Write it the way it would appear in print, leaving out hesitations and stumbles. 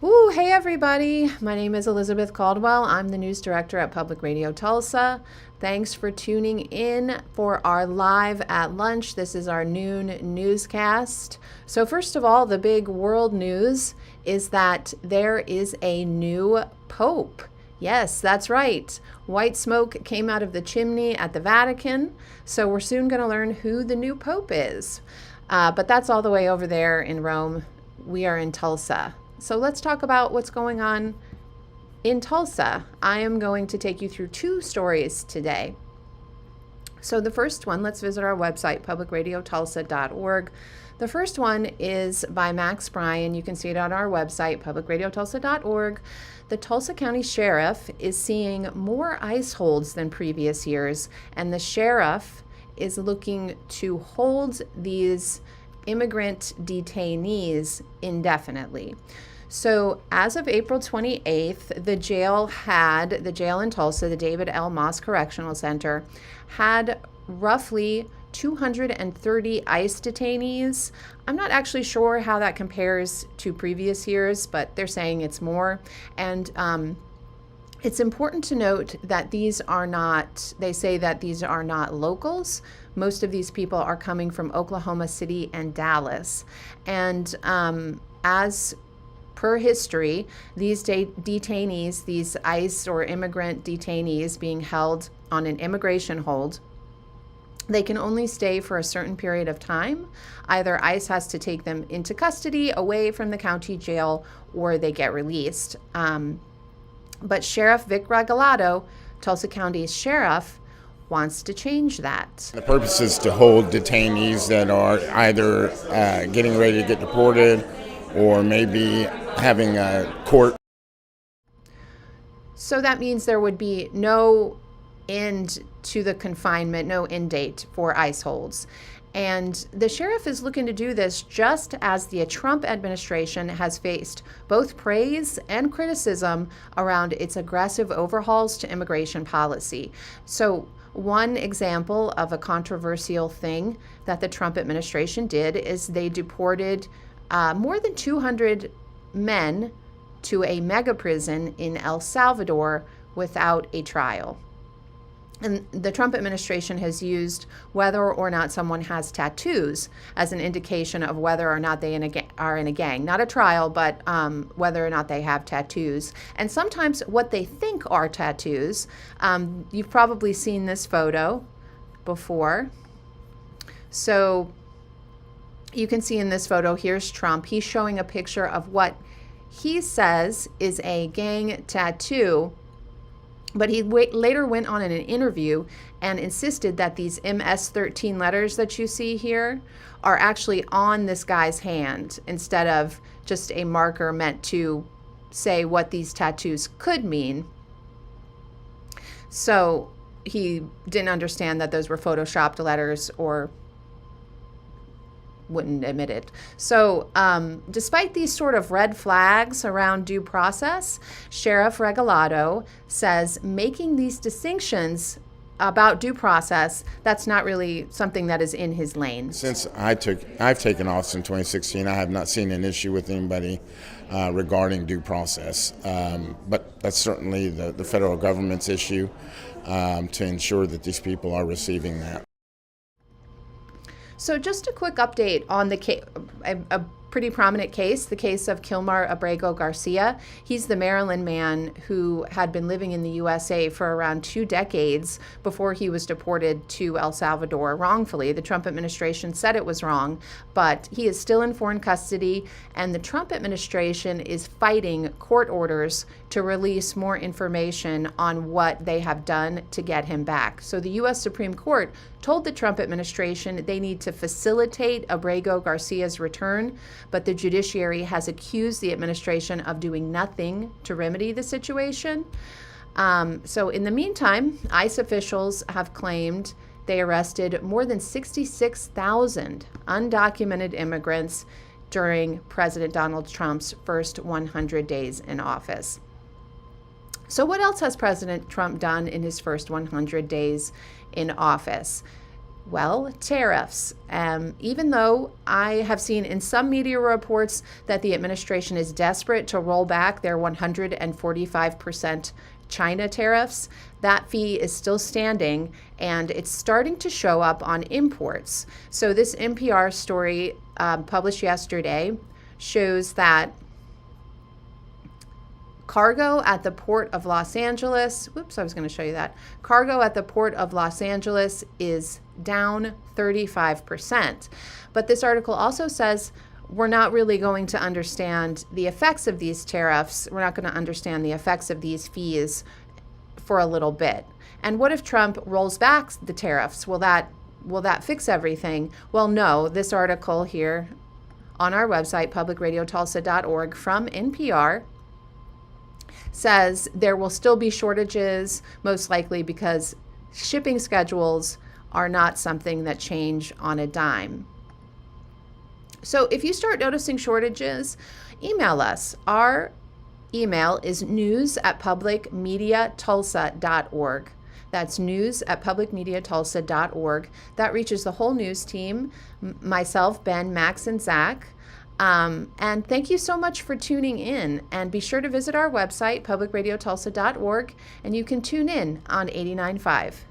Ooh, hey everybody. My name is Elizabeth Caldwell. I'm the news director at Public Radio Tulsa. Thanks for tuning in for our live at lunch. This is our noon newscast. So first of all, the big world news is that there is a new pope. Yes, that's right. White smoke came out of the chimney at the Vatican. So we're soon going to learn who the new pope is. But that's all the way over there in Rome. We are in Tulsa. So let's talk about what's going on in Tulsa. I am going to take you through two stories today. So the first one, let's visit our website, publicradiotulsa.org. The first one is by Max Bryan. You can see it on our website, publicradiotulsa.org. The Tulsa County Sheriff is seeing more ICE holds than previous years, and the sheriff is looking to hold these immigrant detainees indefinitely. So as of April 28th, the jail in Tulsa, the David L. Moss Correctional Center, had roughly 230 ICE detainees. I'm not actually sure how that compares to previous years, but they're saying it's more. And it's important to note that they say that these are not locals. Most of these people are coming from Oklahoma City and Dallas. And as per history, these detainees, these ICE or immigrant detainees being held on an immigration hold, they can only stay for a certain period of time. Either ICE has to take them into custody away from the county jail, or they get released. But Sheriff Vic Regalado, Tulsa County's sheriff, wants to change that. The purpose is to hold detainees that are either getting ready to get deported or maybe having a court. So that means there would be no end to the confinement, no end date for ICE holds. And the sheriff is looking to do this just as the Trump administration has faced both praise and criticism around its aggressive overhauls to immigration policy. So one example of a controversial thing that the Trump administration did is they deported more than 200 men to a mega prison in El Salvador without a trial. And the Trump administration has used whether or not someone has tattoos as an indication of whether or not they are in a gang. Not a trial, but whether or not they have tattoos. And sometimes what they think are tattoos, you've probably seen this photo before. So you can see in this photo, here's Trump. He's showing a picture of what he says is a gang tattoo. But he later went on in an interview and insisted that these MS-13 letters that you see here are actually on this guy's hand instead of just a marker meant to say what these tattoos could mean. So he didn't understand that those were photoshopped letters or wouldn't admit it. So despite these sort of red flags around due process, Sheriff Regalado says making these distinctions about due process, that's not really something that is in his lane. Since I've taken office in 2016, I have not seen an issue with anybody regarding due process. But that's certainly the federal government's issue to ensure that these people are receiving that. So just a quick update on a pretty prominent case, the case of Kilmar Abrego Garcia. He's the Maryland man who had been living in the USA for around 2 decades before he was deported to El Salvador wrongfully. The Trump administration said it was wrong, but he is still in foreign custody, and the Trump administration is fighting court orders to release more information on what they have done to get him back. So the U.S. Supreme Court told the Trump administration they need to facilitate Abrego Garcia's return, but the judiciary has accused the administration of doing nothing to remedy the situation. So in the meantime, ICE officials have claimed they arrested more than 66,000 undocumented immigrants during President Donald Trump's first 100 days in office. So what else has President Trump done in his first 100 days in office? Well, tariffs. Even though I have seen in some media reports that the administration is desperate to roll back their 145% China tariffs, that fee is still standing, and it's starting to show up on imports. So this NPR story published yesterday shows that cargo at the Port of Los Angeles, I was going to show you that. Cargo at the Port of Los Angeles is down 35%. But this article also says we're not really going to understand the effects of these tariffs. We're not going to understand the effects of these fees for a little bit. And what if Trump rolls back the tariffs? Will that fix everything? Well, no. This article here on our website, publicradiotulsa.org, from NPR, says there will still be shortages, most likely because shipping schedules are not something that change on a dime. So if you start noticing shortages, email us. Our email is news@publicmediatulsa.org. That's news@publicmediatulsa.org. That reaches the whole news team, myself, Ben, Max, and Zach. And thank you so much for tuning in. And be sure to visit our website, publicradiotulsa.org, and you can tune in on 89.5.